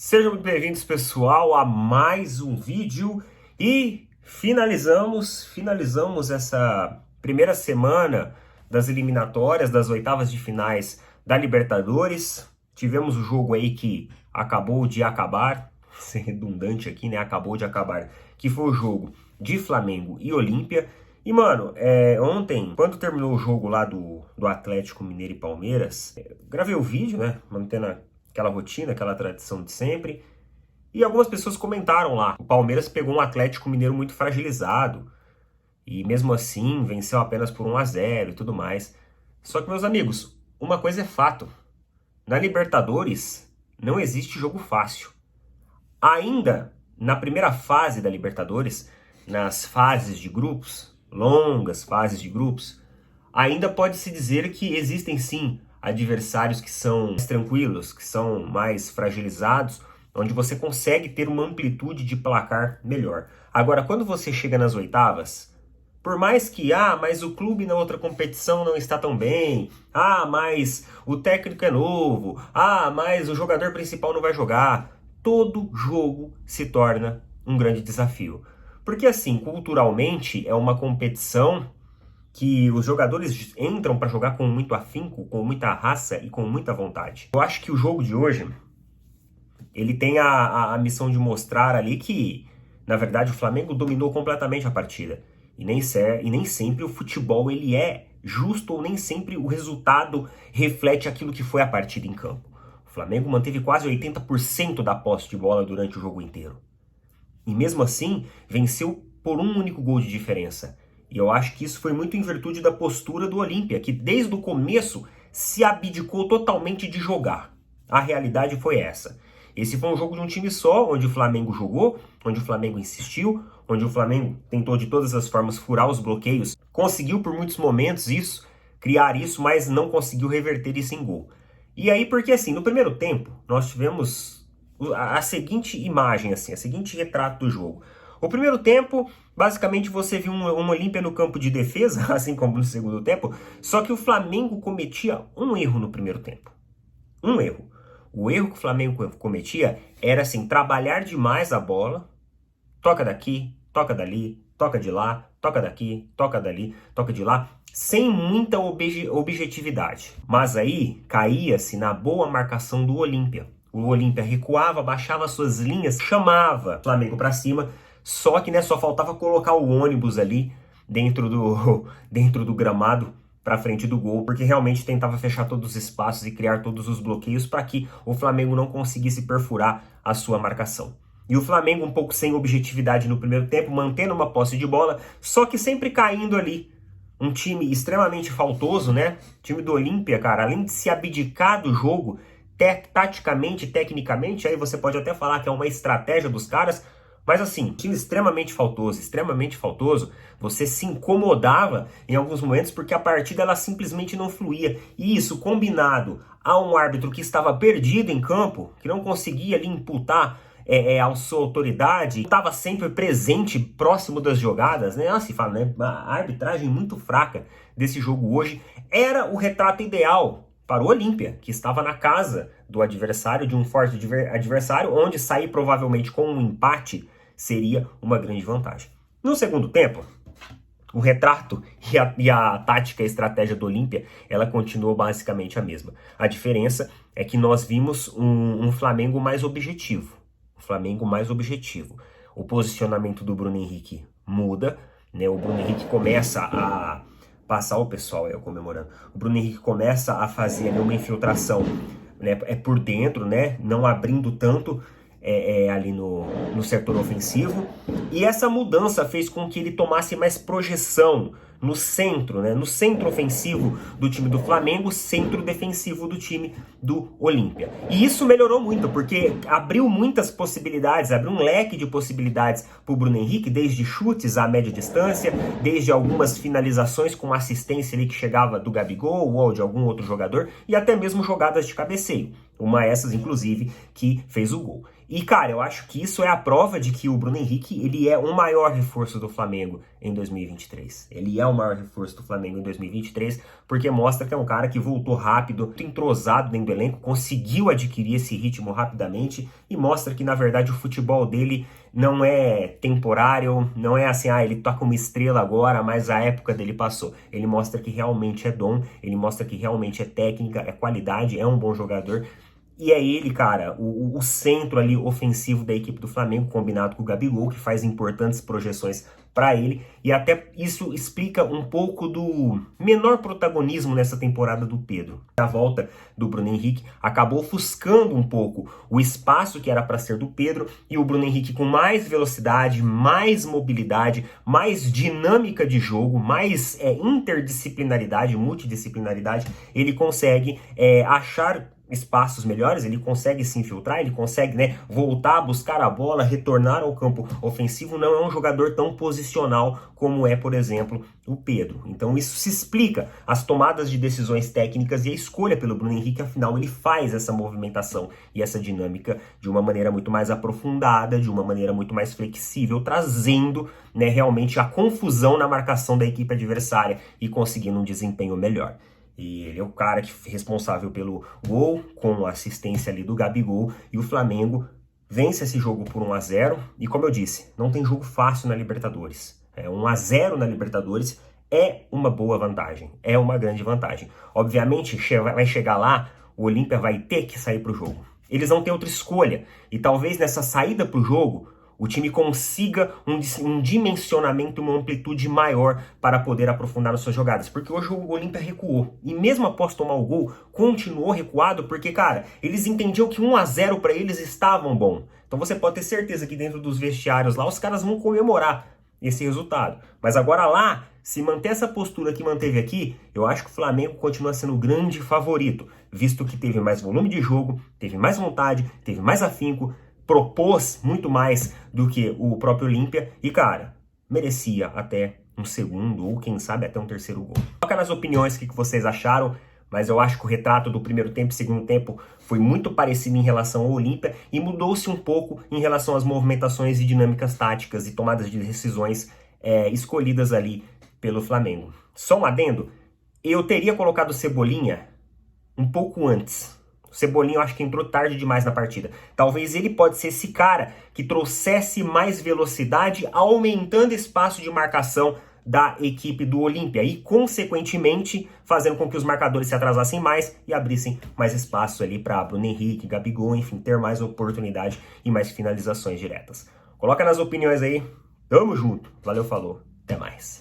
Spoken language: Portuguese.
Sejam muito bem-vindos, pessoal, a mais um vídeo e finalizamos essa primeira semana das eliminatórias das oitavas de finais da Libertadores. Tivemos o jogo aí que acabou de acabar, ser redundante aqui, né? Acabou de acabar, que foi o jogo de Flamengo e Olímpia. E, mano, ontem, quando terminou o jogo lá do Atlético Mineiro e Palmeiras, gravei o vídeo, né? Mantendo aquela rotina, aquela tradição de sempre. E algumas pessoas comentaram lá. O Palmeiras pegou um Atlético Mineiro muito fragilizado. E mesmo assim, venceu apenas por 1-0 e tudo mais. Só que, meus amigos, uma coisa é fato. Na Libertadores, não existe jogo fácil. Ainda na primeira fase da Libertadores, nas fases de grupos, longas fases de grupos, ainda pode-se dizer que existem sim adversários que são mais tranquilos, que são mais fragilizados, onde você consegue ter uma amplitude de placar melhor. Agora, quando você chega nas oitavas, por mais que, mas o clube na outra competição não está tão bem, mas o técnico é novo, mas o jogador principal não vai jogar, todo jogo se torna um grande desafio. Porque assim, culturalmente, é uma competição que os jogadores entram para jogar com muito afinco, com muita raça e com muita vontade. Eu acho que o jogo de hoje, ele tem a missão de mostrar ali que, na verdade, o Flamengo dominou completamente a partida. E nem sempre o futebol ele é justo, ou nem sempre o resultado reflete aquilo que foi a partida em campo. O Flamengo manteve quase 80% da posse de bola durante o jogo inteiro. E mesmo assim, venceu por um único gol de diferença. E eu acho que isso foi muito em virtude da postura do Olímpia, que desde o começo se abdicou totalmente de jogar. A realidade foi essa. Esse foi um jogo de um time só, onde o Flamengo jogou, onde o Flamengo insistiu, onde o Flamengo tentou de todas as formas furar os bloqueios. Conseguiu por muitos momentos isso, criar isso, mas não conseguiu reverter isso em gol. E aí, porque assim, no primeiro tempo, nós tivemos a seguinte imagem, assim, a seguinte retrato do jogo. O primeiro tempo, basicamente você viu uma Olímpia no campo de defesa, assim como no segundo tempo, só que o Flamengo cometia um erro no primeiro tempo. Um erro. O erro que o Flamengo cometia era, assim, trabalhar demais a bola, toca daqui, toca dali, toca de lá, toca daqui, toca dali, toca de lá, sem muita objetividade. Mas aí caía-se na boa marcação do Olímpia. O Olímpia recuava, baixava suas linhas, chamava o Flamengo para cima, só que só faltava colocar o ônibus ali dentro do gramado para frente do gol, porque realmente tentava fechar todos os espaços e criar todos os bloqueios para que o Flamengo não conseguisse perfurar a sua marcação. E o Flamengo um pouco sem objetividade no primeiro tempo, mantendo uma posse de bola, só que sempre caindo ali. Um time extremamente faltoso, né? O time do Olímpia, cara, além de se abdicar do jogo, taticamente, tecnicamente, aí você pode até falar que é uma estratégia dos caras, mas assim, time extremamente faltoso, você se incomodava em alguns momentos porque a partida ela simplesmente não fluía. E isso combinado a um árbitro que estava perdido em campo, que não conseguia ali imputar a sua autoridade, estava sempre presente, próximo das jogadas, né? Assim fala, né? A arbitragem muito fraca desse jogo hoje era o retrato ideal para o Olímpia, que estava na casa do adversário, de um forte adversário, onde sair provavelmente com um empate seria uma grande vantagem. No segundo tempo, o retrato e a tática e a estratégia do Olímpia, ela continuou basicamente a mesma. A diferença é que nós vimos um Flamengo mais objetivo. O posicionamento do Bruno Henrique muda, né? O Bruno Henrique começa a passar o pessoal comemorando. O Bruno Henrique começa a fazer uma infiltração, né, por dentro, né? Não abrindo tanto ali no setor ofensivo. E essa mudança fez com que ele tomasse mais projeção no centro, né? No centro ofensivo do time do Flamengo, centro defensivo do time do Olímpia. E isso melhorou muito, porque abriu muitas possibilidades, abriu um leque de possibilidades para o Bruno Henrique, desde chutes à média distância, desde algumas finalizações com assistência ali que chegava do Gabigol ou de algum outro jogador, e até mesmo jogadas de cabeceio. Uma dessas, inclusive, que fez o gol. E, cara, eu acho que isso é a prova de que o Bruno Henrique, ele é o maior reforço do Flamengo em 2023. Ele é o maior reforço do Flamengo em 2023, porque mostra que é um cara que voltou rápido, muito entrosado dentro do elenco, conseguiu adquirir esse ritmo rapidamente e mostra que, na verdade, o futebol dele não é temporário, não é assim, ele tá como estrela agora, mas a época dele passou. Ele mostra que realmente é dom, ele mostra que realmente é técnica, é qualidade, é um bom jogador. E é ele, cara, o centro ali ofensivo da equipe do Flamengo, combinado com o Gabigol, que faz importantes projeções para ele. E até isso explica um pouco do menor protagonismo nessa temporada do Pedro. A volta do Bruno Henrique acabou ofuscando um pouco o espaço que era para ser do Pedro, e o Bruno Henrique com mais velocidade, mais mobilidade, mais dinâmica de jogo, mais interdisciplinaridade, multidisciplinaridade, ele consegue achar espaços melhores, ele consegue se infiltrar, ele consegue, voltar a buscar a bola, retornar ao campo ofensivo. Não é um jogador tão posicional como é, por exemplo, o Pedro. Então isso se explica as tomadas de decisões técnicas e a escolha pelo Bruno Henrique. Afinal, ele faz essa movimentação e essa dinâmica de uma maneira muito mais aprofundada, de uma maneira muito mais flexível, trazendo, realmente a confusão na marcação da equipe adversária e conseguindo um desempenho melhor. E ele é o cara responsável pelo gol, com a assistência ali do Gabigol, e o Flamengo vence esse jogo por 1-0. E como eu disse, não tem jogo fácil na Libertadores. 1-0 na Libertadores é uma boa vantagem, é uma grande vantagem. Obviamente, vai chegar lá, o Olímpia vai ter que sair para o jogo. Eles vão ter outra escolha, e talvez nessa saída para o jogo, o time consiga um dimensionamento, uma amplitude maior para poder aprofundar nas suas jogadas. Porque hoje o Olímpia recuou. E mesmo após tomar o gol, continuou recuado porque, cara, eles entendiam que 1-0 para eles estavam bom. Então você pode ter certeza que dentro dos vestiários lá, os caras vão comemorar esse resultado. Mas agora lá, se manter essa postura que manteve aqui, eu acho que o Flamengo continua sendo o grande favorito, visto que teve mais volume de jogo, teve mais vontade, teve mais afinco, propôs muito mais do que o próprio Olímpia e, cara, merecia até um segundo ou, quem sabe, até um terceiro gol. Coloca nas opiniões o que vocês acharam, mas eu acho que o retrato do primeiro tempo e segundo tempo foi muito parecido em relação ao Olímpia e mudou-se um pouco em relação às movimentações e dinâmicas táticas e tomadas de decisões escolhidas ali pelo Flamengo. Só um adendo, eu teria colocado o Cebolinha um pouco antes. O Cebolinha eu acho que entrou tarde demais na partida. Talvez ele pode ser esse cara que trouxesse mais velocidade, aumentando espaço de marcação da equipe do Olímpia e, consequentemente, fazendo com que os marcadores se atrasassem mais e abrissem mais espaço ali para Bruno Henrique, Gabigol, enfim, ter mais oportunidade e mais finalizações diretas. Coloca nas opiniões aí. Tamo junto. Valeu, falou. Até mais.